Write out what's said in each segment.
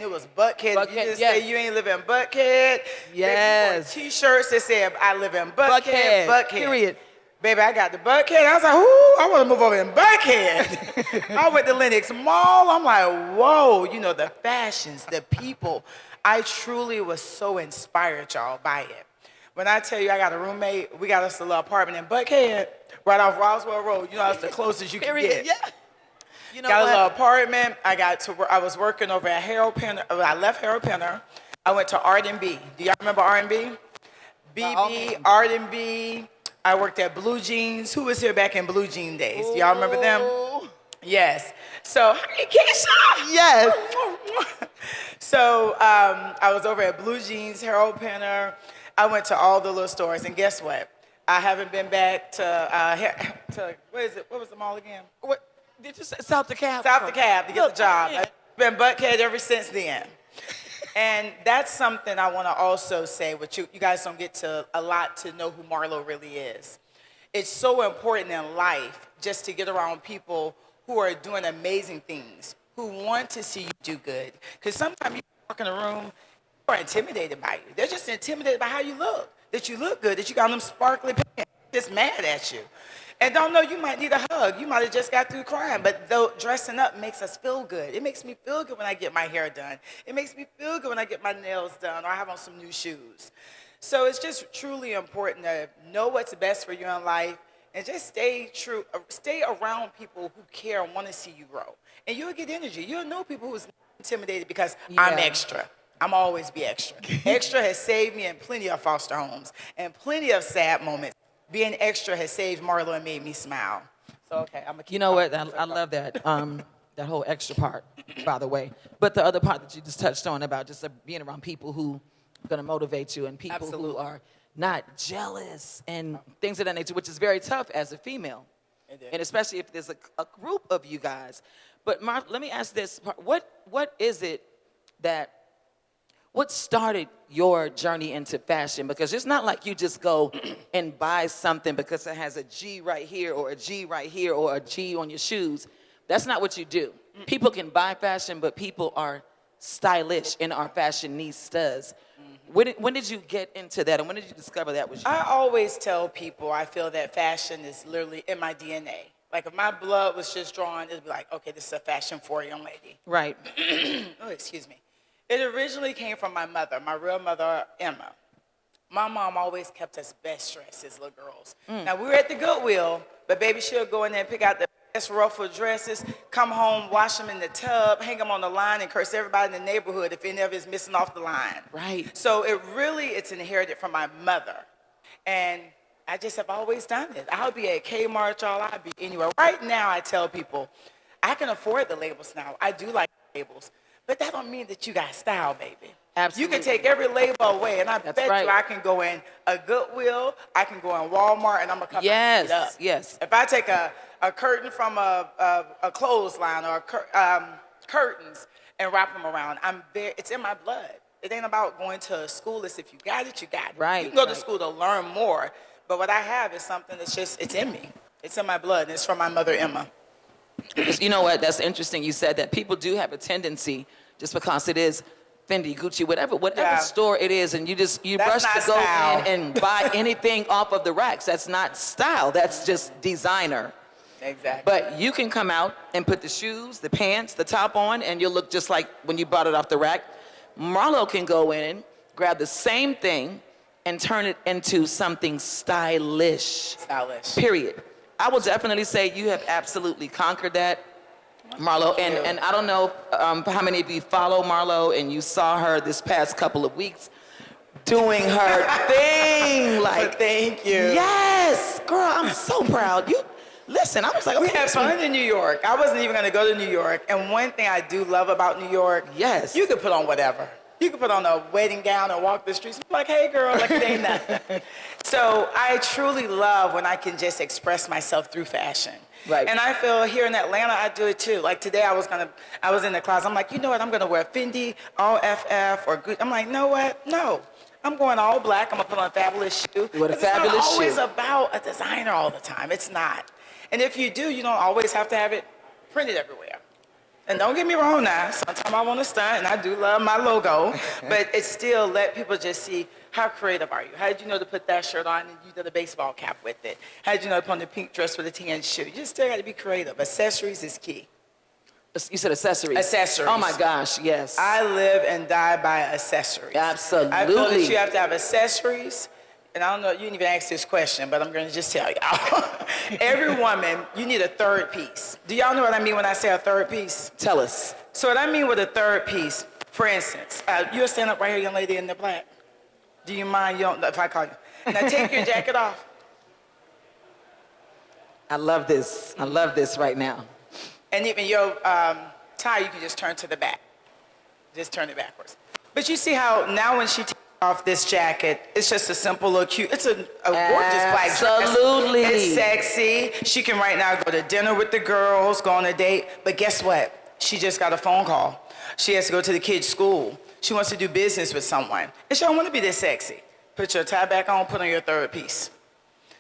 It was Buckhead. Buckhead, You just yes. say you ain't live in Buckhead. Yes. Baby, T-shirts that said I live in Buckhead. Buckhead. Period. Baby, I got the Buckhead. I was like, ooh, I want to move over in Buckhead. I went to Lenox Mall. I'm like, whoa, you know, the fashions, the people. I truly was so inspired, y'all, by it. When I tell you I got a roommate, we got us a little apartment in Buckhead, right off Roswell Road. You know, that's the closest you can get. Yeah. You know Got what? a little apartment. I was working over at Harold Penner. I left Harold Penner. I went to R&B. Do y'all remember R&B? BB, R&B. I worked at Blue Jeans. Who was here back in Blue Jean days? Do y'all remember them? Yes. So, hey, Keisha. Yes. So I was over at Blue Jeans, Harold Penner. I went to all the little stores, and guess what? I haven't been back to what is it? What was the mall again? What did you say? South DeKalb? South DeKalb to get the job. Yeah. I've been Buckhead ever since then. And that's something I want to also say, which you guys don't get to a lot to know who Marlo really is. It's so important in life just to get around people who are doing amazing things, who want to see you do good. Because sometimes you walk in a room, people are intimidated by you. They're just intimidated by how you look, that you look good, that you got them sparkly pants, just mad at you. And don't know you might need a hug. You might have just got through crying, but though dressing up makes us feel good. It makes me feel good when I get my hair done. It makes me feel good when I get my nails done or I have on some new shoes. So it's just truly important to know what's best for you in life and just stay around people who care and want to see you grow. And you'll get energy. You'll know people who's intimidated because I'm extra. I'm always be extra. Extra has saved me in plenty of foster homes and plenty of sad moments. Being extra has saved Marlo and made me smile. So, okay, I'm going to keep You know what? I love that. That whole extra part, by the way. But the other part that you just touched on about just being around people who are going to motivate you and people who are not jealous and things of that nature, which is very tough as a female. And especially if there's a group of you guys. But let me ask this. What is it that, what started your journey into fashion? Because it's not like you just go and buy something because it has a G right here or a G right here or a G on your shoes. That's not what you do. People can buy fashion, but people are stylish and are fashionistas. When did you get into that, and when did you discover that was you? I always tell people I feel that fashion is literally in my DNA. Like if my blood was just drawn, it'd be like, okay, this is a fashion for a young lady. Right. Oh, excuse me. It originally came from my mother, my real mother, Emma. My mom always kept us best dressed as little girls. Now, we were at the Goodwill, but baby, she'll go in there and pick out the best ruffled dresses, come home, wash them in the tub, hang them on the line, and curse everybody in the neighborhood if any of it's missing off the line. Right. So it's inherited from my mother. And I just have always done it. I'll be at Kmart, y'all. I'll be anywhere. Right now, I tell people, I can afford the labels now. I do like labels. But that don't mean that you got style, baby. Absolutely. You can take every label away, and I bet you I can go in a Goodwill, I can go in Walmart, and I'm going to cut my feet up. Yes. If I take a curtain from a clothesline or curtains and wrap them around, it's in my blood. It ain't about going to school. It's if you got it, you got it. Right. You can go to school to learn more, but what I have is something that's it's in me. It's in my blood, and it's from my mother, Emma. You know what? That's interesting. You said that people do have a tendency, just because it is Fendi, Gucci, whatever store it is, and you rush to go in and buy anything off of the racks. That's not style. That's just designer. Exactly. But you can come out and put the shoes, the pants, the top on, and you'll look just like when you bought it off the rack. Marlo can go in, grab the same thing, and turn it into something stylish. Stylish. Period. I will definitely say you have absolutely conquered that, Marlo. And I don't know how many of you follow Marlo and you saw her this past couple of weeks doing her thing. Like, thank you. Yes, girl, I'm so proud. You listen. I was like, we had fun in New York. I wasn't even going to go to New York. And one thing I do love about New York, you can put on whatever. You can put on a wedding gown and walk the streets. I'm like, hey, girl, like it ain't nothing. So I truly love when I can just express myself through fashion. Right. And I feel here in Atlanta, I do it too. Like today, I was in the closet. I'm like, you know what? I'm going to wear Fendi, all FF, or Gucci. I'm like, know what? No. I'm going all black. I'm going to put on a fabulous shoe. What a fabulous shoe. It's not always about a designer all the time. It's not. And if you do, you don't always have to have it printed everywhere. And don't get me wrong now, sometimes I want to stunt, and I do love my logo, but it's still let people just see how creative are you. How did you know to put that shirt on and you did a baseball cap with it? How did you know to put on the pink dress with a tan shoe? You just still got to be creative. Accessories is key. You said accessories. Accessories. Oh my gosh, yes. I live and die by accessories. Absolutely. I feel that you have to have accessories. And I don't know, you didn't even ask this question, but I'm going to just tell y'all. Every woman, you need a third piece. Do y'all know what I mean when I say a third piece? Tell us. So what I mean with a third piece, for instance, you'll stand up right here, young lady in the black. Do you mind if I call you? Now take your jacket off. I love this. I love this right now. And even your tie, you can just turn to the back. Just turn it backwards. But you see how now when she takes off this jacket, it's just a simple little cute, it's a gorgeous black dress. Absolutely. It's sexy. She can right now go to dinner with the girls, go on a date. But guess what? She just got a phone call. She has to go to the kids' school. She wants to do business with someone. And she don't want to be this sexy. Put your tie back on, put on your third piece.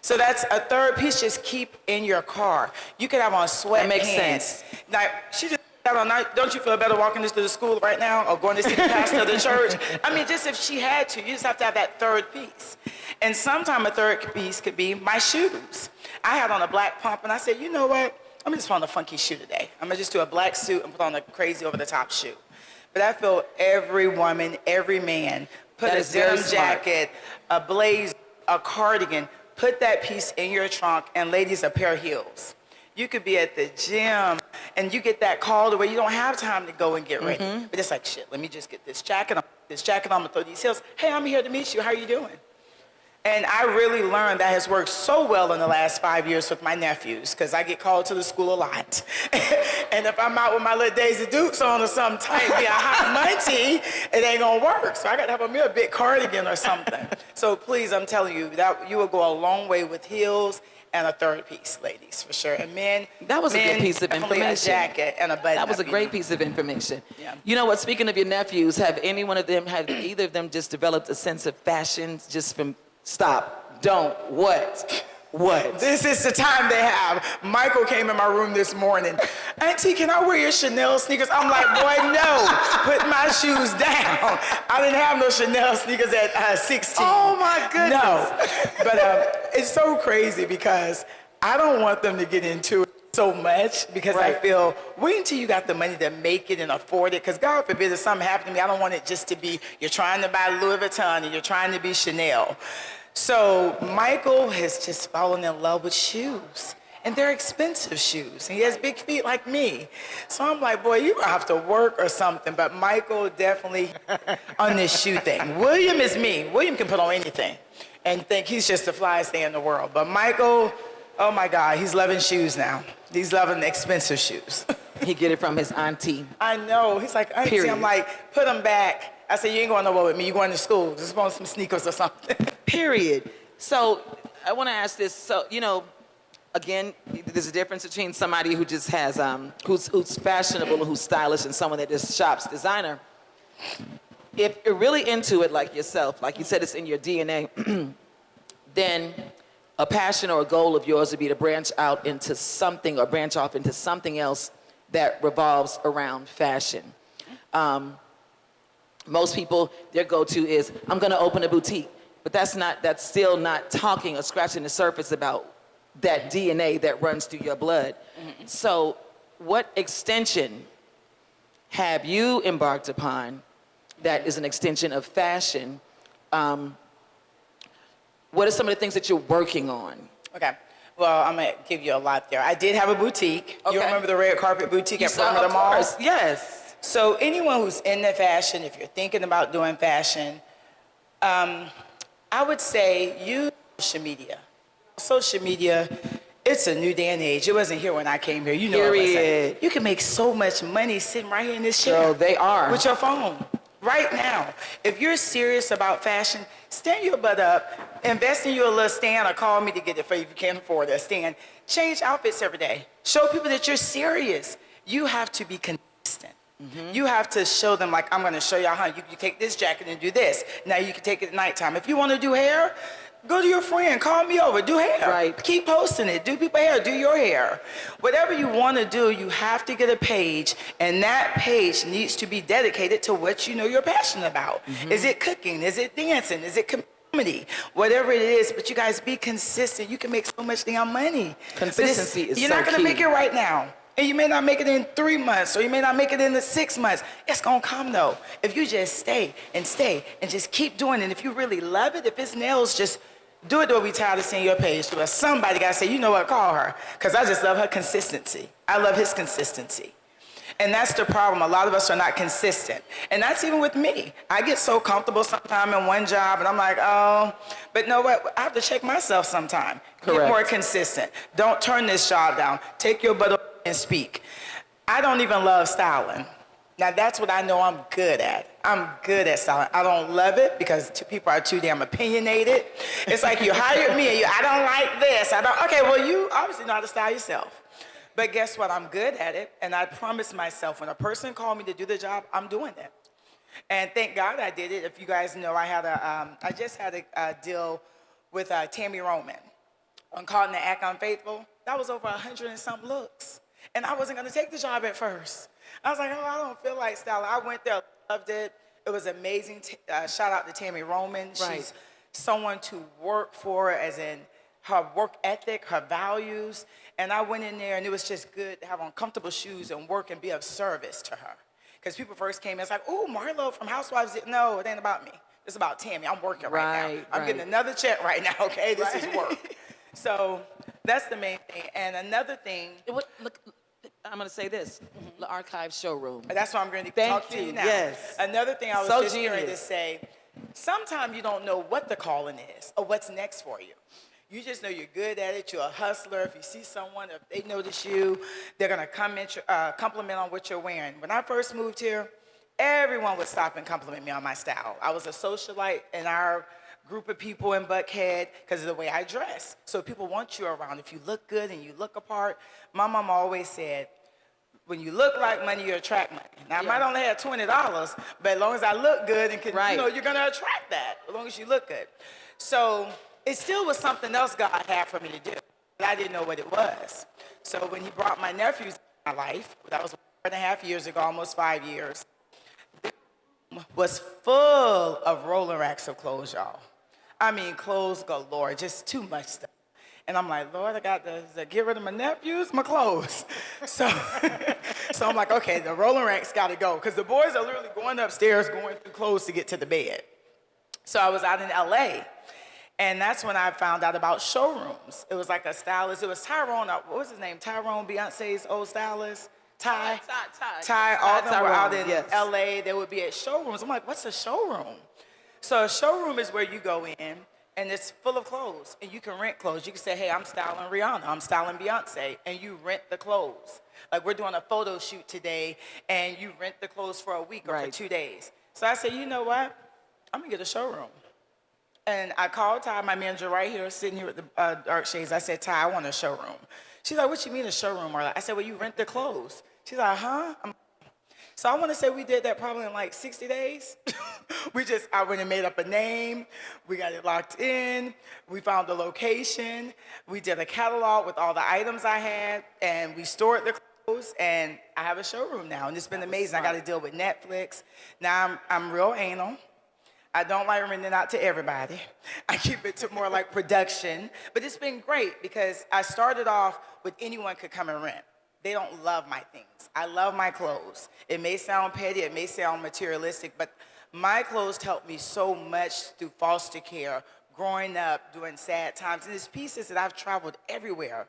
So that's a third piece, just keep in your car. You can have on sweatpants. That makes sense. Now, she just got on, don't you feel better walking this to the school right now or going to see the pastor of the church? I mean, just if she had to, you just have to have that third piece. And sometimes a third piece could be my shoes. I had on a black pump and I said, you know what? I'm just on a funky shoe today. I'm gonna just do a black suit and put on a crazy over-the-top shoe. But I feel every woman, every man, put a denim jacket, a blazer, a cardigan, put that piece in your trunk, and ladies, a pair of heels. You could be at the gym, and you get that call to where you don't have time to go and get ready. But it's like, shit, let me just get this jacket on. I'm gonna throw these heels. Hey, I'm here to meet you. How are you doing? And I really learned that has worked so well in the last 5 years with my nephews, because I get called to the school a lot. And if I'm out with my little Daisy Dukes on or something tight, be a hot munchie, it ain't gonna work. So I gotta have me a big cardigan or something. So please, I'm telling you, that you will go a long way with heels and a third piece, ladies, for sure. And men, that was a good piece of definitely information. A jacket and a button. That was a great piece of information. Yeah. You know what? Speaking of your nephews, have either of them just developed a sense of fashion just from stop, don't, what? This is the time they have. Michael came in my room this morning. Auntie, can I wear your Chanel sneakers? I'm like, boy, no. Put my shoes down. I didn't have no Chanel sneakers at 16. Oh my goodness. No. But it's so crazy because I don't want them to get into it so much because I feel, wait until you got the money to make it and afford it. Because God forbid if something happened to me, I don't want it just to be, you're trying to buy Louis Vuitton and you're trying to be Chanel. So Michael has just fallen in love with shoes. And they're expensive shoes. And he has big feet like me. So I'm like, boy, you have to work or something. But Michael definitely on this shoe thing. William is me. William can put on anything and think he's just the flyest thing in the world. But Michael, oh my God, he's loving shoes now. He's loving expensive shoes. He get it from his auntie. I know. He's like, auntie, Period. I'm like, put them back. I said, you ain't going nowhere with me. You going to school. Just want some sneakers or something. Period. So I want to ask this. So, you know, again, there's a difference between somebody who just has, who's fashionable and who's stylish and someone that just shops designer. If you're really into it like yourself, like you said, it's in your DNA, then a passion or a goal of yours would be to branch out into something or branch off into something else that revolves around fashion. Most people, their go-to is, I'm gonna open a boutique. But that's still not talking or scratching the surface about that DNA that runs through your blood. Mm-hmm. So what extension have you embarked upon that is an extension of fashion? What are some of the things that you're working on? Okay. Well, I'm gonna give you a lot there. I did have a boutique. Okay. You remember the red carpet boutique at Of Perimeter Mall? course, yes. So anyone who's into fashion, if you're thinking about doing fashion, I would say use social media. Social media, it's a new day and age. It wasn't here when I came here. You know what I'm saying. You can make so much money sitting right here in this chair. So they are. With your phone. Right now. If you're serious about fashion, stand your butt up, invest in your little stand, or call me to get it for you if you can't afford a stand. Change outfits every day. Show people that you're serious. You have to be consistent. Mm-hmm. You have to show them, like, I'm going to show y'all how you take this jacket and do this. Now you can take it at nighttime. If you want to do hair, Go to your friend, call me over, do hair. Right. Keep posting it, do people hair, do your hair. Whatever you want to do, you have to get a page, and that page needs to be dedicated to what you know you're passionate about. Is it cooking? Is it dancing? Is it comedy? Whatever it is, but you guys be consistent. You can make so much damn money. Consistency is You're so not going to key. make it right now. And you may not make it in 3 months, or you may not make it in the 6 months. It's gonna come though. If you just stay and just keep doing it. If you really love it, if it's nails, just do it. Though we tired of seeing your page. But somebody gotta say, you know what, call her. Because I just love her consistency. I love his consistency. And that's the problem. A lot of us are not consistent. And that's even with me. I get so comfortable sometime in one job, and I'm like, oh, but know what? I have to check myself sometime. Get Correct. more consistent. Don't turn this job down. Take your butt and speak. I don't even love styling. Now that's what I know I'm good at. I'm good at styling. I don't love it because people are too damn opinionated. It's like you hired me and I don't like this. Okay, well you obviously know how to style yourself. But guess what? I'm good at it, and I promised myself when a person called me to do the job, I'm doing it. And thank God I did it. If you guys know, I just had a deal with Tammy Roman on Caught in the Act Unfaithful. That was over 100 and some looks. And I wasn't gonna take the job at first. I was like, oh, I don't feel like styling. I went there, loved it. It was amazing. Shout out to Tammy Roman. Right. She's someone to work for, as in her work ethic, her values. And I went in there, and it was just good to have on comfortable shoes and work and be of service to her. Because people first came in, it's like, oh, Marlo from Housewives. No, it ain't about me. It's about Tammy. I'm working right now. I'm getting another check right now, okay? This is work. So that's the main thing. And another thing. Look, I'm going to say this. The archive showroom. That's what I'm going to talk to you now. Yes. Another thing I was So just going to genius. say, sometimes you don't know what the calling is or what's next for you. You just know you're good at it. You're a hustler. If you see someone, if they notice you, they're going to compliment on what you're wearing. When I first moved here, everyone would stop and compliment me on my style. I was a socialite in our group of people in Buckhead because of the way I dress. So people want you around. If you look good and you look apart, my mom always said, when you look like money, you attract money. Now, I might only have $20, but as long as I look good and can, you're going to attract that, as long as you look good. So it still was something else God had for me to do, but I didn't know what it was. So when he brought my nephews in my life, that was 4.5 years ago, almost 5 years, was full of rolling racks of clothes, y'all. I mean, clothes galore, just too much stuff. And I'm like, Lord, I got to get rid of my nephews, my clothes. So I'm like, okay, the rolling racks got to go. Because the boys are literally going upstairs, going through clothes to get to the bed. So I was out in LA. And that's when I found out about showrooms. It was like a stylist. It was Tyrone, what was his name? Tyrone, Beyonce's old stylist. Ty, all of them were out in LA. They would be at showrooms. I'm like, what's a showroom? So a showroom is where you go in, and it's full of clothes, and you can rent clothes. You can say, hey, I'm styling Rihanna, I'm styling Beyonce, and you rent the clothes. Like we're doing a photo shoot today, and you rent the clothes for a week or for 2 days. So I said, you know what? I'm gonna get a showroom. And I called Ty, my manager right here, sitting here with the dark shades. I said, Ty, I want a showroom. She's like, what you mean a showroom, Marla? I said, well, you rent the clothes. She's like, huh? So I want to say we did that probably in like 60 days. I went and made up a name. We got it locked in. We found the location. We did a catalog with all the items I had, and we stored the clothes, and I have a showroom now, and it's been amazing. I got to deal with Netflix. Now I'm real anal. I don't like renting out to everybody. I keep it to more like production, but it's been great because I started off with anyone could come and rent. They don't love my things. I love my clothes. It may sound petty, it may sound materialistic, but my clothes helped me so much through foster care, growing up, during sad times. And it's pieces that I've traveled everywhere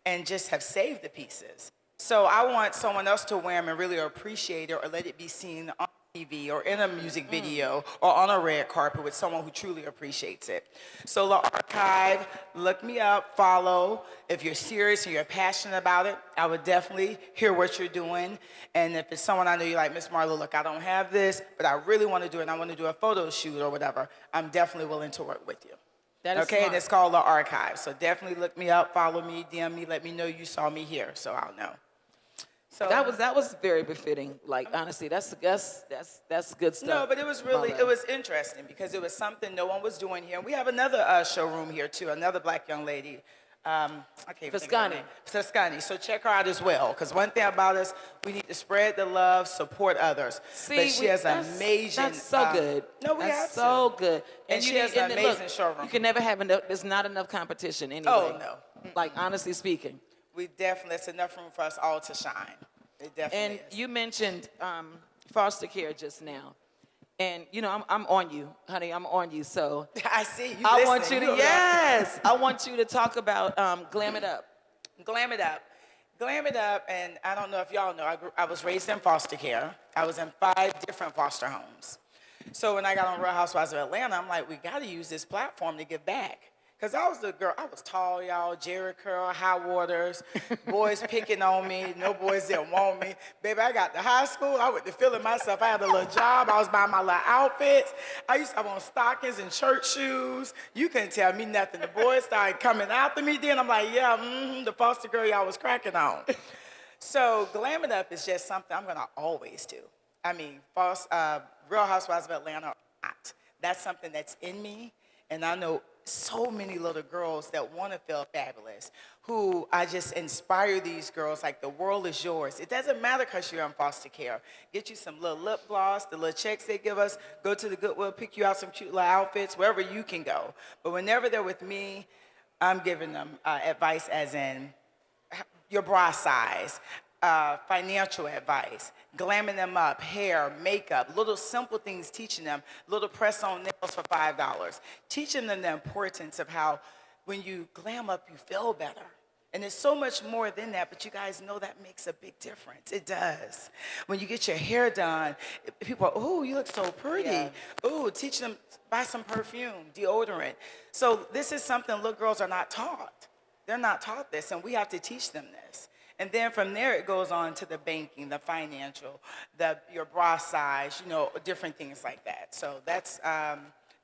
and just have saved the pieces. So I want someone else to wear them and really appreciate it or let it be seen on TV or in a music video or on a red carpet with someone who truly appreciates it. So the archive, look me up, follow. If you're serious and you're passionate about it, I would definitely hear what you're doing. And if it's someone I know you're like, Miss Marlo, look, I don't have this, but I really want to do it and I want to do a photo shoot or whatever, I'm definitely willing to work with you. That is okay, smart. and it's called The Archive. So definitely look me up, follow me, DM me, let me know you saw me here so I'll know. So that was very befitting. Like honestly, that's good stuff. no, but it was really, Marlo. it was interesting because it was something no one was doing here. And we have another showroom here too, another black young lady. I can't even think of her Fiscani. name. Fiscani. So check her out as well. Because one thing about us, we need to spread the love, support others. See, but she has amazing. That's so good. No, we that's have so to. good. And she you has need- an and amazing look, showroom. You can never have enough. There's not enough competition anyway. Oh, no. Like honestly speaking. We definitely, it's enough room for us all to shine. It definitely And is. you mentioned foster care just now. And you know, I'm on you, honey. I'm on you. So I see you. I listening. want you to know that. yes. I want you to talk about Glam It Up. Glam it up. Glam it up, and I don't know if y'all know, I was raised in foster care. I was in 5 different foster homes. So when I got on Real Housewives of Atlanta, I'm like, we got to use this platform to give back. Because I was the girl, I was tall, y'all, Jerry curl, high waters, boys picking on me, no boys didn't want me. Baby, I got to high school, I went to feeling myself. I had a little job, I was buying my little outfits. I used to have on stockings and church shoes. You couldn't tell me nothing. The boys started coming after me then. I'm like, yeah, the foster girl y'all was cracking on. So Glam It Up is just something I'm gonna always do. I mean, Real Housewives of Atlanta or not. That's something that's in me, and I know so many little girls that want to feel fabulous, who I just inspire these girls like the world is yours. It doesn't matter because you're in foster care. Get you some little lip gloss, the little checks they give us, go to the Goodwill, pick you out some cute little outfits, wherever you can go. But whenever they're with me, I'm giving them advice as in your bra size, financial advice, glamming them up, hair, makeup, little simple things, teaching them, little press-on nails for $5, teaching them the importance of how when you glam up, you feel better. And there's so much more than that, but you guys know that makes a big difference. It does. When you get your hair done, people are, oh, you look so pretty. Yeah. Oh, teach them, buy some perfume, deodorant. So this is something little girls are not taught. They're not taught this, and we have to teach them this. And then from there, it goes on to the banking, the financial, your bra size, you know, different things like that. So that's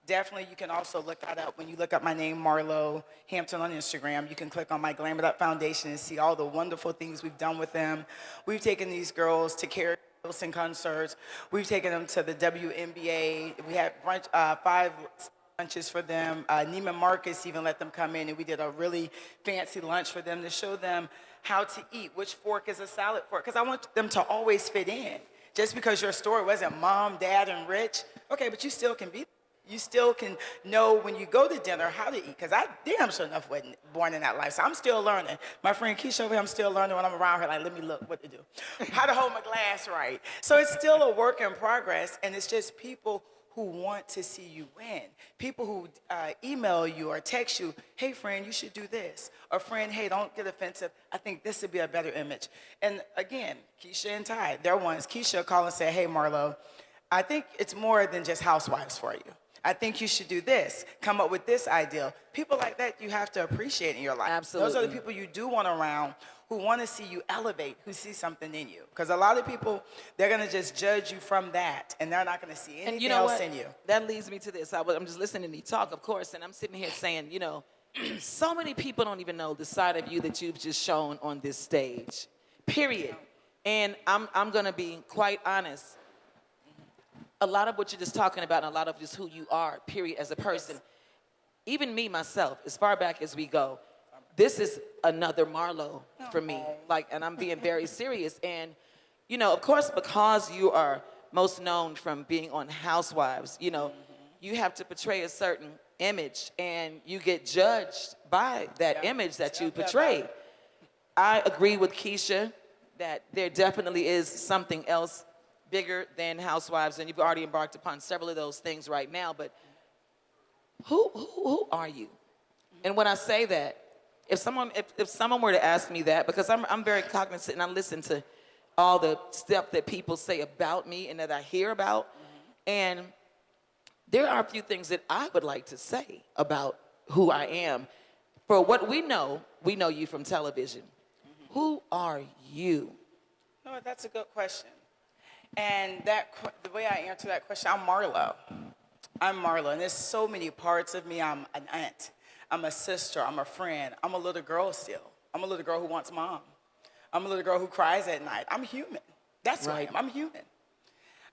definitely, you can also look that up. When you look up my name, Marlo Hampton on Instagram, you can click on my Glam It Up Foundation and see all the wonderful things we've done with them. We've taken these girls to karaoke and concerts. We've taken them to the WNBA. We had 5 lunches for them. Neiman Marcus even let them come in, and we did a really fancy lunch for them to show them how to eat, which fork is a salad fork, because I want them to always fit in. Just because your story wasn't mom, dad, and rich, okay, but you still can be. You still can know when you go to dinner how to eat, because I damn sure enough wasn't born in that life, so I'm still learning. My friend Keisha over here, I'm still learning when I'm around her, like, let me look what to do. How to hold my glass right. So it's still a work in progress, and it's just people who want to see you win. People who email you or text you, hey friend, you should do this. Or friend, hey, don't get offensive. I think this would be a better image. And again, Keisha and Ty, they're ones. Keisha called and said, hey Marlo, I think it's more than just housewives for you. I think you should do this. Come up with this ideal. People like that you have to appreciate in your life. Absolutely. Those are the people you do want around who want to see you elevate, who see something in you. Because a lot of people, they're going to just judge you from that, and they're not going to see anything And you know else what? in you. That leads me to this. I'm just listening to you talk, of course, and I'm sitting here saying, you know, so many people don't even know the side of you that you've just shown on this stage, period. And I'm going to be quite honest. A lot of what you're just talking about and a lot of just who you are, period, as a person, even me, myself, as far back as we go, this is another Marlo for me. Like, and I'm being very serious. And, you know, of course, because you are most known from being on Housewives, you know, you have to portray a certain image and you get judged by that image that you portray. I agree with Keisha that there definitely is something else bigger than Housewives, and you've already embarked upon several of those things right now, but who are you? And when I say that, if someone were to ask me that, because I'm very cognizant and I listen to all the stuff that people say about me and that I hear about, and there are a few things that I would like to say about who I am. For what we know you from television. Who are you? No, that's a good question. And the way I answer that question, I'm Marlo. I'm Marlo, and there's so many parts of me. I'm an aunt. I'm a sister. I'm a friend. I'm a little girl still. I'm a little girl who wants mom. I'm a little girl who cries at night. I'm human. That's who I Right. am. I'm human.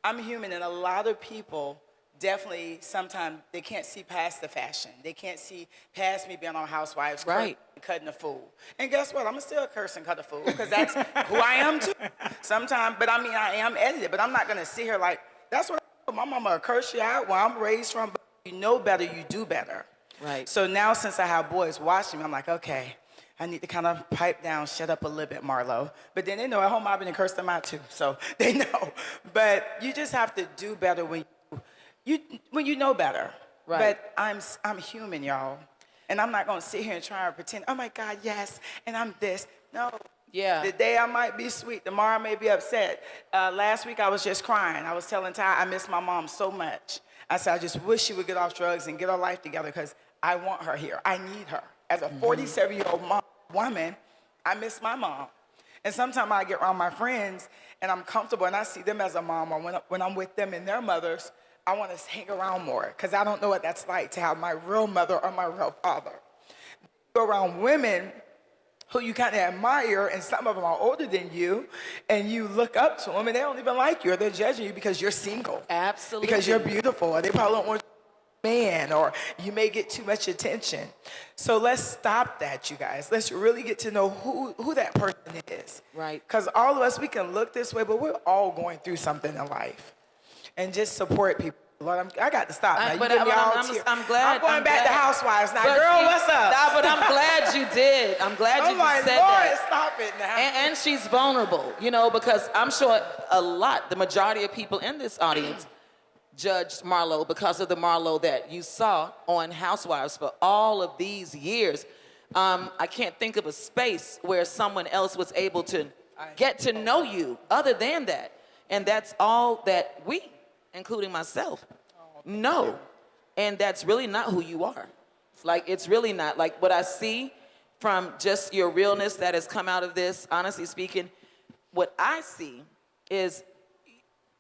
I'm human, and a lot of people definitely sometimes they can't see past the fashion. They can't see past me being on Housewives, Right. cutting a fool. And guess what? I'm gonna still curse and cut a fool because that's who I am too. Sometimes, but I mean, I am edited, but I'm not gonna sit here like that's what my mama will curse you out where I'm raised from. But you know better, you do better. Right. So now, since I have boys watching me, I'm like, okay, I need to kind of pipe down, shut up a little bit, Marlo. But then they know at home I've been cursed them out too, so they know. But you just have to do better when you know better. Right. But I'm human, y'all, and I'm not gonna sit here and try and pretend. Oh my God, yes, and I'm this. No. Yeah. The day I might be sweet, tomorrow I may be upset. Last week I was just crying. I was telling Ty I miss my mom so much. I said I just wish she would get off drugs and get her life together because I want her here. I need her. As a 47-year-old woman, I miss my mom. And sometimes I get around my friends and I'm comfortable and I see them as a mom, or when I'm with them and their mothers, I want to hang around more because I don't know what that's like to have my real mother or my real father. Go around women who you kind of admire, and some of them are older than you, and you look up to them and they don't even like you, or they're judging you because you're single. Absolutely. Because you're beautiful, or they probably don't want man, or you may get too much attention. So let's stop that, you guys. Let's really get to know who that person is. Right. Because all of us, we can look this way, but we're all going through something in life. And just support people. Lord, I got to stop now. But You get me all I'm teary. glad. I'm going back to Housewives now. But Girl, see, what's up? Nah, but I'm glad you did. I'm glad I'm you like, said Lord, that. stop it now. And she's vulnerable, you know, because I'm sure the majority of people in this audience judged Marlo because of the Marlo that you saw on Housewives for all of these years. I can't think of a space where someone else was able to get to know you other than that. And that's all that we, including myself, know. And that's really not who you are. Like, it's really not. Like, what I see from just your realness that has come out of this, honestly speaking, what I see is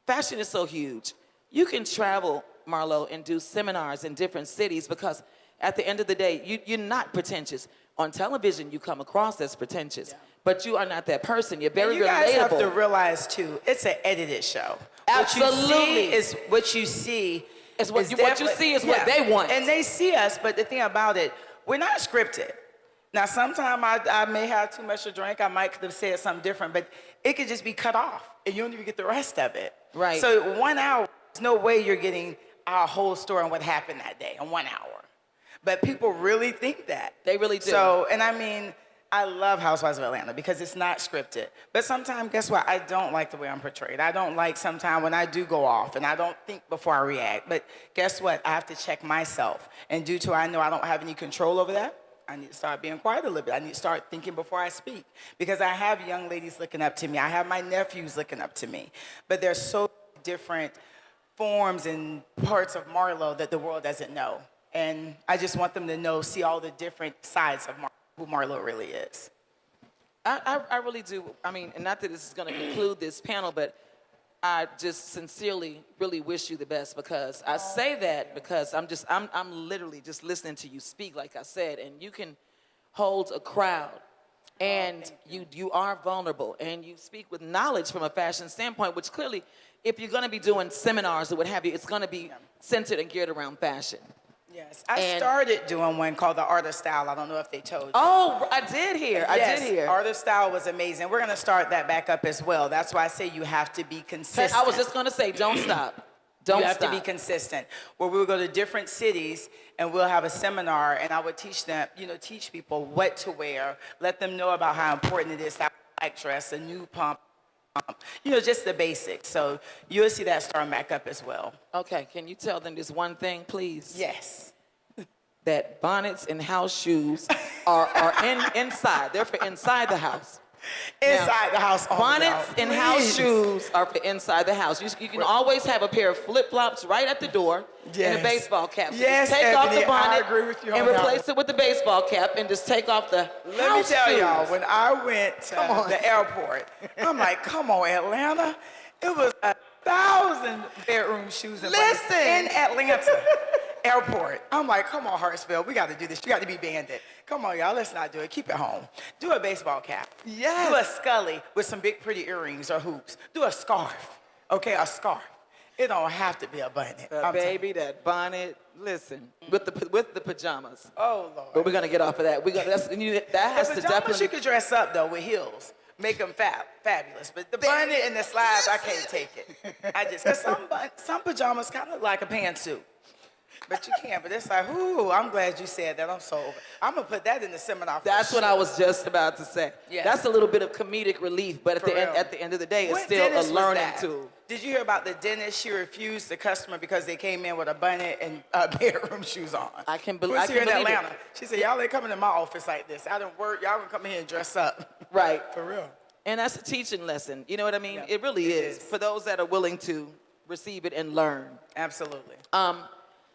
fashion is so huge. You can travel, Marlo, and do seminars in different cities because at the end of the day, you're not pretentious. On television, you come across as pretentious, but you are not that person. You're very relatable. You guys have to realize, too, it's an edited show. Absolutely. What you see is what you see is what they want. And they see us, but the thing about it, we're not scripted. Now, sometimes I may have too much to drink. I might could have said something different, but it could just be cut off, and you don't even get the rest of it. Right. So 1 hour, there's no way you're getting our whole story on what happened that day in 1 hour. But people really think that. They really do. So, and I mean, I love Housewives of Atlanta because it's not scripted. But sometimes, guess what? I don't like the way I'm portrayed. I don't like sometimes when I do go off and I don't think before I react. But guess what? I have to check myself. And due to I know I don't have any control over that, I need to start being quiet a little bit. I need to start thinking before I speak. Because I have young ladies looking up to me. I have my nephews looking up to me. But there's so different forms and parts of Marlo that the world doesn't know. And I just want them to know, see all the different sides of who Marlo really is. I really do. I mean, and not that this is going to conclude this panel, but I just sincerely really wish you the best because I say that because I'm literally just listening to you speak, like I said, and you can hold a crowd. And you are vulnerable, and you speak with knowledge from a fashion standpoint, which clearly, if you're going to be doing seminars or what have you, it's going to be centered and geared around fashion. Yes, I started doing one called the Art of Style. I don't know if they told you. Oh, I did hear. Yes, I did hear. Art of Style was amazing. We're going to start that back up as well. That's why I say you have to be consistent. I was just going to say, don't stop. Don't You have stop. to be consistent. Where we will go to different cities and we'll have a seminar and I would teach them, teach people what to wear, let them know about how important it is to have a black dress, a new pump, just the basics. So you'll see that starting back up as well. Okay, can you tell them this one thing, please? Yes. That bonnets and house shoes are inside. They're for inside the house. Inside the house. Bonnets and house shoes are for inside the house. You can always have a pair of flip-flops right at the door and a baseball cap. So Yes, just take off Ebony, the bonnet I agree with you and on that replace it with the baseball cap and just take off the Let me house tell shoes. y'all, when I went to the airport, I'm like, come on, Atlanta. It was 1,000 bedroom shoes in Atlanta airport. I'm like, come on, Hartsville, we got to do this. You got to be banded. Come on, y'all, let's not do it. Keep it home. Do a baseball cap. Yes. Do a scully with some big pretty earrings or hoops. Do a scarf, okay, a scarf. It don't have to be a bonnet. Baby, that bonnet, listen, with the pajamas. Oh, Lord. But we're going to get off of that. That has The to pajamas definitely... you could dress up, though, with heels. Make them fabulous. But the bonnet and the slides, I can't take it. Because some pajamas kind of like a pantsuit. But you can't. But it's like, ooh, I'm glad you said that. I'm so over. I'm going to put that in the seminar. That's what I was just about to say. Yes. That's a little bit of comedic relief, but at the end of the day, it's still a learning tool. Did you hear about the dentist? She refused the customer because they came in with a bonnet and bedroom shoes on. I can Who's believe here in it. Atlanta? She said, y'all ain't coming to my office like this. I don't work. Y'all gonna come in here and dress up. Right. For real. And that's a teaching lesson. You know what I mean? Yeah, it really is. For those that are willing to receive it and learn. Absolutely.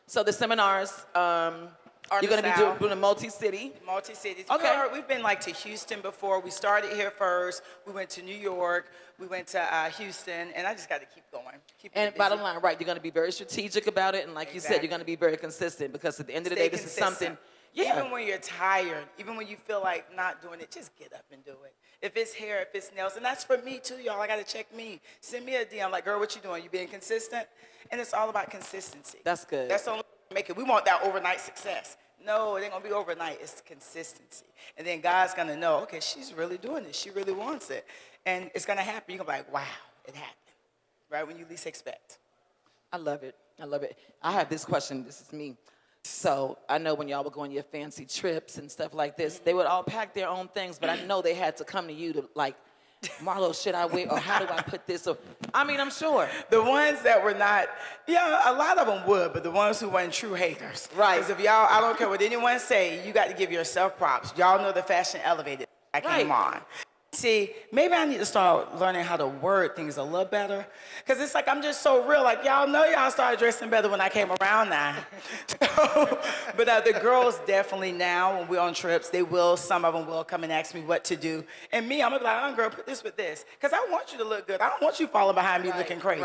So the seminars, you're going to be doing a multi-city. Multi-cities. Okay. We've been like to Houston before. We started here first. We went to New York. We went to Houston. And I just got to keep going. And bottom line, right, you're going to be very strategic about it. And like you said, you're going to be very consistent because at the end of the day, this is something. Yeah. Even when you're tired, even when you feel like not doing it, just get up and do it. If it's hair, if it's nails, and that's for me too, y'all. I got to check me. Send me a DM like, girl, what you doing? You being consistent? And it's all about consistency. That's good. That's the only way to make it. We want that overnight success. No, it ain't going to be overnight. It's consistency. And then God's going to know, okay, she's really doing this. She really wants it. And it's going to happen. You're going to be like, wow, it happened. Right when you least expect. I love it. I love it. I have this question. This is me. So I know when y'all were going your fancy trips and stuff like this, they would all pack their own things, but I know they had to come to you to like, Marlo, should I wait, or how do I put this? Or I mean, I'm sure. The ones that were not, yeah, a lot of them would, but the ones who weren't true haters. Right. Because if y'all, I don't care what anyone say, you got to give yourself props. Y'all know the fashion elevated. I came on. See, maybe I need to start learning how to word things a little better. Because it's like I'm just so real. Like, y'all know y'all started dressing better when I came around now. But the girls definitely now, when we're on trips, some of them will come and ask me what to do. And me, I'm going to be like, oh, girl, put this with this. Because I want you to look good. I don't want you following behind me looking crazy.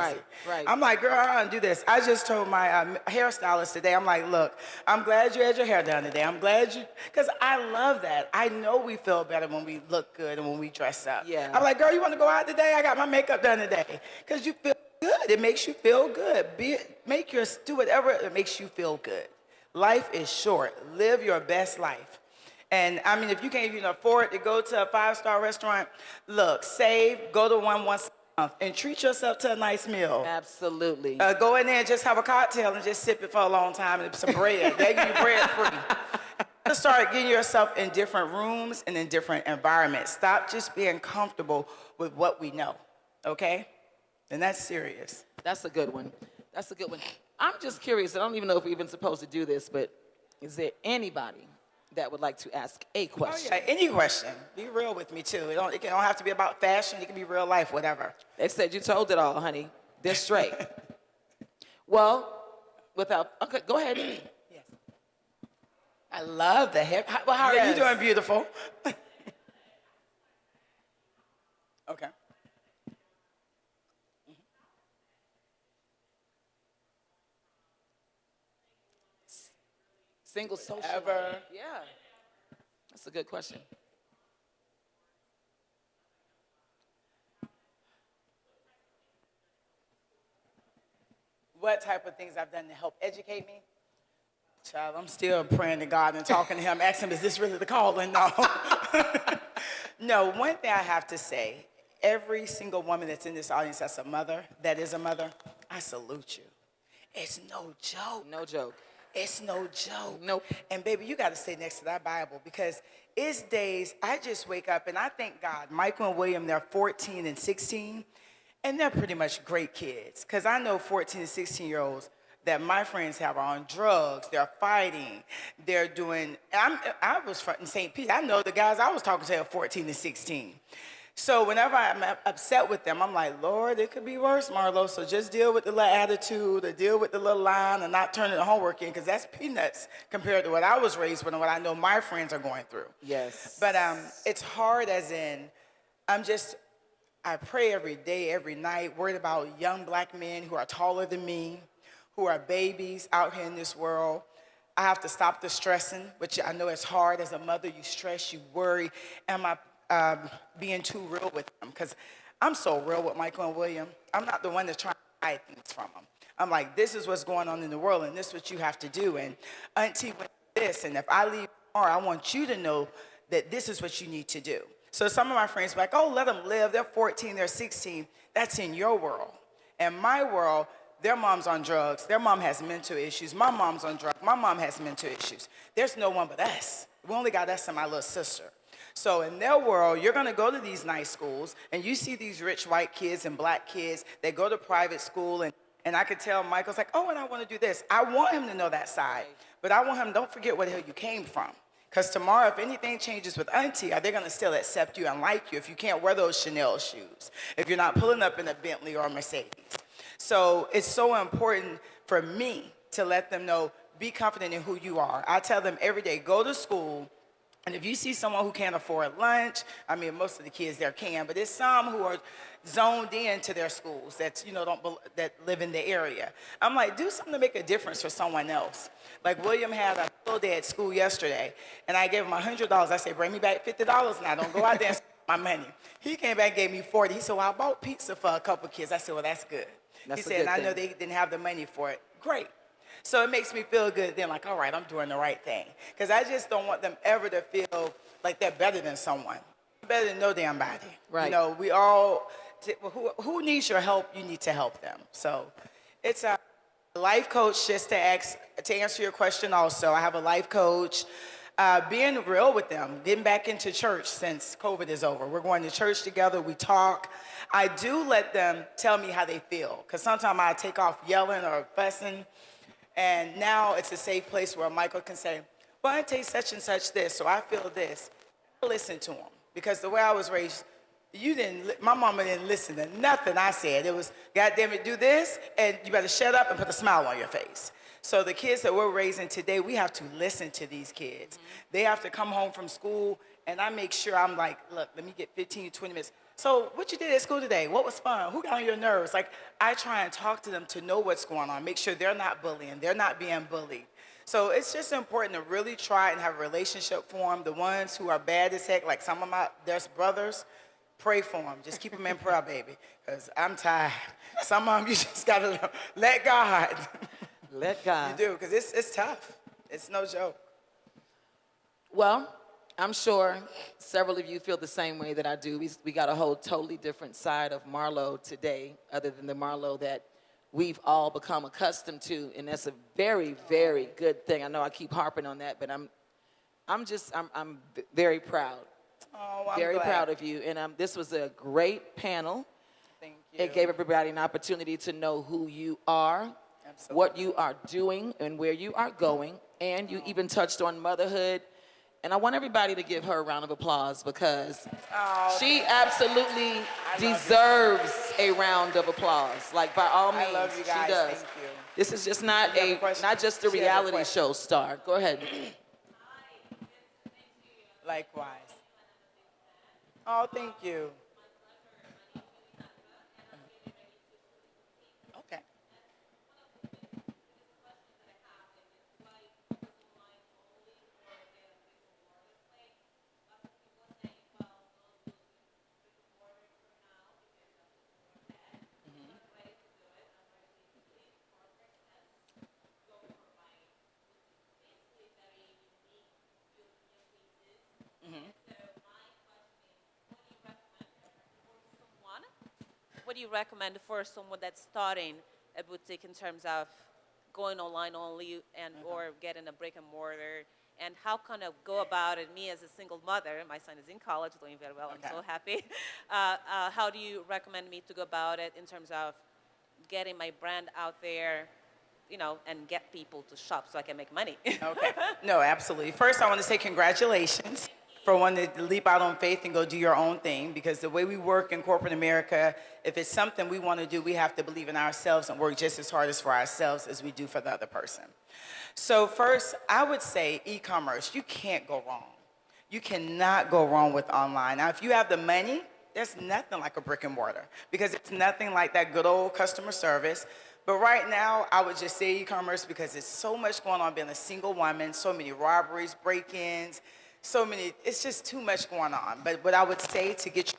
Right. I'm like, girl, I don't do this. I just told my hairstylist today, I'm like, look, I'm glad you had your hair done today. I'm glad you, because I love that. I know we feel better when we look good and when we dress up. Yeah. I'm like, girl, you want to go out today? I got my makeup done today. Because you feel good. It makes you feel good. Do whatever it makes you feel good. Life is short. Live your best life. And I mean, if you can't even afford to go to a 5-star restaurant, look, save, go to one once a month, and treat yourself to a nice meal. Absolutely. Go in there and just have a cocktail and just sip it for a long time and some bread. They give you bread free. Just start getting yourself in different rooms and in different environments. Stop just being comfortable with what we know, okay? And that's serious. That's a good one. That's a good one. I'm just curious. I don't even know if we're even supposed to do this, but is there anybody that would like to ask a question? Oh, yeah, any question. Be real with me, too. It don't have to be about fashion. It can be real life, whatever. They said you told it all, honey. They're straight. Well, okay, go ahead. Yes. I love the hair. Well, how are you doing, beautiful? Okay. Single social. Ever. Yeah. That's a good question. What type of things I've done to help educate me? Child, I'm still praying to God and talking to him, asking him, is this really the calling? No. No, one thing I have to say, every single woman that's in this audience that's a mother, that is a mother, I salute you. It's no joke. No joke. It's no joke. Nope. And baby, you got to stay next to that Bible because it's days I just wake up and I thank God. Michael and William, they're 14 and 16, and they're pretty much great kids. Because I know 14 and 16-year-olds that my friends have are on drugs. They're fighting. They're doing, I was in St. Pete. I know the guys I was talking to are 14 and 16. So whenever I'm upset with them, I'm like, Lord, it could be worse, Marlo. So just deal with the little attitude or deal with the little line and not turning the homework in because that's peanuts compared to what I was raised with and what I know my friends are going through. Yes. But it's hard as in, I pray every day, every night, worried about young black men who are taller than me, who are babies out here in this world. I have to stop the stressing, which I know it's hard as a mother. You stress, you worry. Am I being too real with them? Because I'm so real with Michael and William. I'm not the one that's trying to hide things from them. I'm like, this is what's going on in the world, and this is what you have to do. And Auntie went this, and if I leave tomorrow, I want you to know that this is what you need to do. So some of my friends are like, oh, let them live. They're 14, they're 16. That's in your world. In my world, their mom's on drugs. Their mom has mental issues. My mom's on drugs. My mom has mental issues. There's no one but us. We only got us and my little sister. So in their world, you're going to go to these nice schools, and you see these rich white kids and black kids. They go to private school, and I could tell Michael's like, oh, and I want to do this. I want him to know that side. But I want him, don't forget where the hell you came from. Because tomorrow, if anything changes with Auntie, are they going to still accept you and like you if you can't wear those Chanel shoes, if you're not pulling up in a Bentley or a Mercedes? So it's so important for me to let them know, be confident in who you are. I tell them every day, go to school, and if you see someone who can't afford lunch, I mean, most of the kids there can, but there's some who are zoned into their schools that, that live in the area. I'm like, do something to make a difference for someone else. Like William had a full day at school yesterday, and I gave him $100. I said, bring me back $50 and I don't go out there and spend my money. He came back and gave me 40. He said, well, I bought pizza for a couple kids. I said, well, that's good. He said, and I know they didn't have the money for it. Great. So it makes me feel good then, like, all right, I'm doing the right thing. Because I just don't want them ever to feel like they're better than someone. Better than no damn body. Right. We all, who needs your help, you need to help them. So it's a life coach, just to answer your question also. I have a life coach. Being real with them, getting back into church since COVID is over. We're going to church together, we talk. I do let them tell me how they feel, because sometimes I take off yelling or fussing, and now it's a safe place where Michael can say, well, I taste such and such this, so I feel this. Listen to him, because the way I was raised, my mama didn't listen to nothing I said. It was, God damn it, do this, and you better shut up and put a smile on your face. So the kids that we're raising today, we have to listen to these kids. Mm-hmm. They have to come home from school, and I make sure I'm like, look, let me get 15, 20 minutes. So what you did at school today? What was fun? Who got on your nerves? Like, I try and talk to them to know what's going on, make sure they're not bullying, they're not being bullied. So it's just important to really try and have a relationship form. The ones who are bad as heck, like some of there's brothers, pray for them. Just keep them in prayer, baby, because I'm tired. Some of them, you just got to let God. Let God. You do, because it's tough. It's no joke. Well, I'm sure several of you feel the same way that I do. We got a whole totally different side of Marlo today, other than the Marlo that we've all become accustomed to, and that's a very, very good thing. I know I keep harping on that, but I'm very proud. Oh, I'm very glad. proud of you, and this was a great panel. Thank you. It gave everybody an opportunity to know who you are, Absolutely. what you are doing, and where you are going, and you even touched on motherhood. And I want everybody to give her a round of applause, because she absolutely deserves a round of applause. Like, by all means, I love you guys. she does. Thank you. This is just not just a reality show star. Go ahead. Likewise. Oh, thank you. Okay. What do you recommend for someone that's starting a boutique in terms of going online only and or getting a brick and mortar, and how can I go about it? Me as a single mother, my son is in college, doing very well. I'm so happy. How do you recommend me to go about it in terms of getting my brand out there, and get people to shop so I can make money? Okay. No, absolutely. First, I want to say congratulations for wanting to leap out on faith and go do your own thing, because the way we work in corporate America, if it's something we want to do, we have to believe in ourselves and work just as hard as for ourselves as we do for the other person. So first, I would say e-commerce, you can't go wrong. You cannot go wrong with online. Now, if you have the money, there's nothing like a brick and mortar, because it's nothing like that good old customer service. But right now, I would just say e-commerce because there's so much going on being a single woman, so many robberies, break-ins, it's just too much going on. But what I would say to get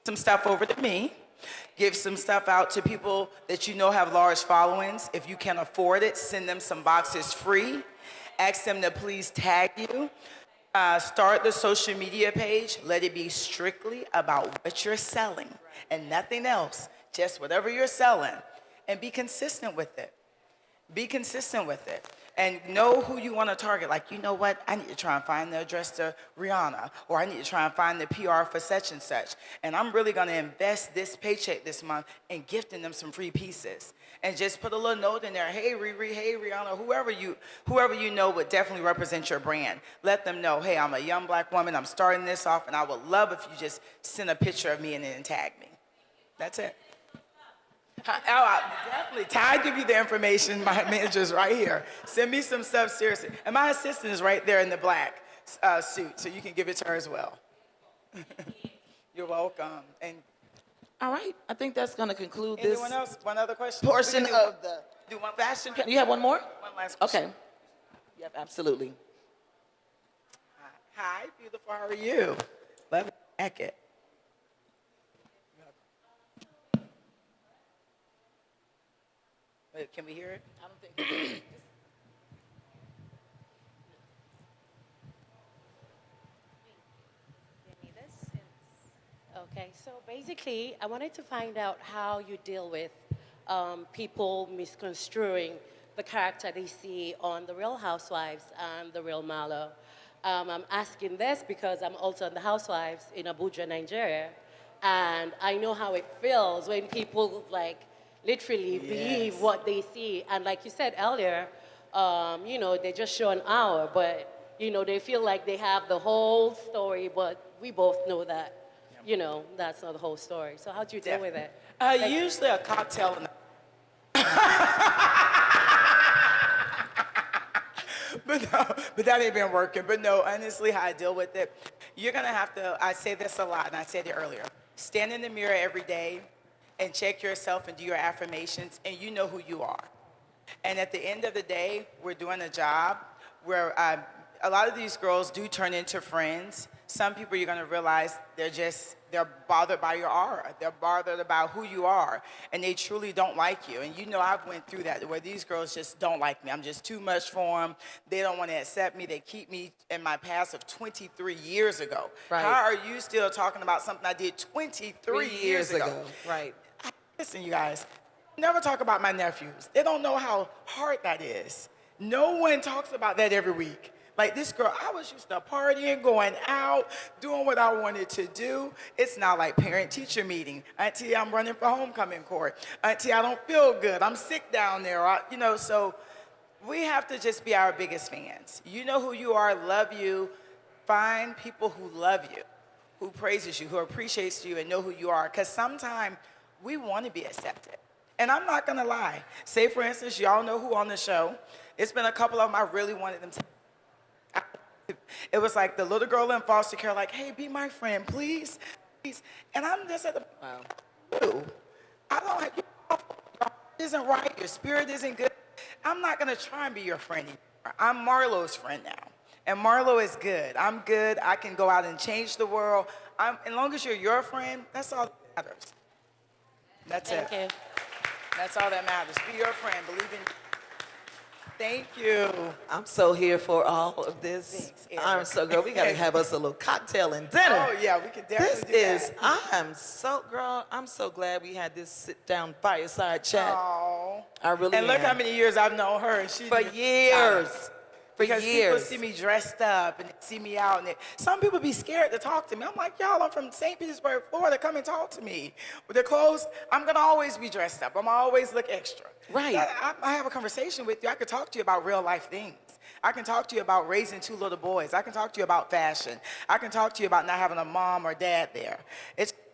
some stuff over to me, give some stuff out to people that you know have large followings. If you can afford it, send them some boxes free. Ask them to please tag you. Start the social media page. Let it be strictly about what you're selling and nothing else. Just whatever you're selling. And be consistent with it. Be consistent with it. And know who you want to target. Like, you know what? I need to try and find the address to Rihanna. Or I need to try and find the PR for such and such. And I'm really going to invest this paycheck this month in gifting them some free pieces. And just put a little note in there. Hey, Riri, hey, Rihanna, whoever you know would definitely represent your brand. Let them know, hey, I'm a young black woman. I'm starting this off. And I would love if you just send a picture of me and then tag me. That's it. Definitely. Ty give you the information. My manager's right here. Send me some stuff, seriously. And my assistant is right there in the black suit, so you can give it to her as well. You're welcome. And All right, I think that's going to conclude this anyone else? One other question? portion of the Do one fashion. You have one more? One last question. Okay. Yep, absolutely. Hi, beautiful. How are you? Love your jacket. Wait, can we hear it? I don't think. Okay, so basically, I wanted to find out how you deal with people misconstruing the character they see on The Real Housewives and The Real Marlo. I'm asking this because I'm also on The Housewives in Abuja, Nigeria, and I know how it feels when people literally believe what they see. And like you said earlier, they just show an hour, but they feel like they have the whole story, but we both know that that's not the whole story. So how do you deal with it? Usually a cocktail. But that ain't been working. But no, honestly, how I deal with it, you're gonna have to. I say this a lot, and I said it earlier. Stand in the mirror every day and check yourself and do your affirmations, and you know who you are. And at the end of the day, we're doing a job where a lot of these girls do turn into friends. Some people you're gonna realize they're bothered by your aura. They're bothered about who you are, and they truly don't like you. And I've went through that where these girls just don't like me. I'm just too much for them. They don't want to accept me. They keep me in my past of 23 years ago. Right. How are you still talking about something I did 23 years ago? Right. Listen, you guys, never talk about my nephews. They don't know how hard that is. No one talks about that every week. Like this girl, I was used to partying, going out, doing what I wanted to do. It's not like parent-teacher meeting. Auntie, I'm running for homecoming court. Auntie, I don't feel good. I'm sick down there. So we have to just be our biggest fans. You know who you are, love you. Find people who love you, who praises you, who appreciates you, and know who you are. Because sometimes we want to be accepted. And I'm not going to lie. Say, for instance, y'all know who on the show. It's been a couple of them I really wanted them to. It was like the little girl in foster care, like, hey, be my friend, please, please. And I'm just at the, wow. I don't like, your heart isn't right, your spirit isn't good. I'm not gonna try and be your friend anymore. I'm Marlo's friend now. And Marlo is good. I'm good. I can go out and change the world. As long as you're your friend, that's all that matters. That's it. Thank you. That's all that matters. Be your friend. Believe in. Thank you. I'm so here for all of this. Thanks, Eric. I'm so, girl, we gotta have us a little cocktail and dinner. Oh yeah, we can definitely do that. I'm so glad we had this sit-down fireside chat. Oh. I really And look am. how many years I've known her. And For years. Because years. people see me dressed up and they see me out. And some people be scared to talk to me. I'm like, y'all, I'm from St. Petersburg, Florida. Come and talk to me. With the clothes, I'm going to always be dressed up. I'm going to always look extra. Right. I have a conversation with you. I could talk to you about real life things. I can talk to you about raising 2 little boys. I can talk to you about fashion. I can talk to you about not having a mom or dad there.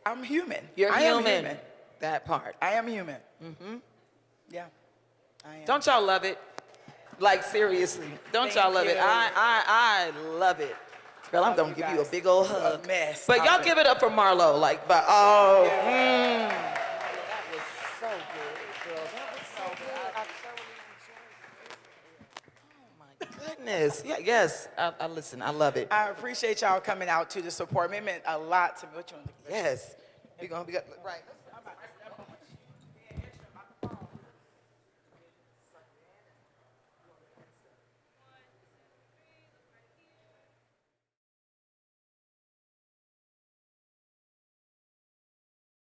I'm human. You're human. Am human. That part. I am human. Mm-hmm. Yeah, I am. Don't y'all love it? Like, seriously. Don't Thank y'all love it? you. I love it. Girl, I'm going to give you a guys. big old hug. A mess. But y'all give it up for Marlo. Like, but, That was so good, girl. That was so good. I thoroughly enjoyed it. Oh my goodness. Yeah, yes. I listen. I love it. I appreciate y'all coming out to the support. It meant a lot to me. What you want to do? Yes. We're gonna be right.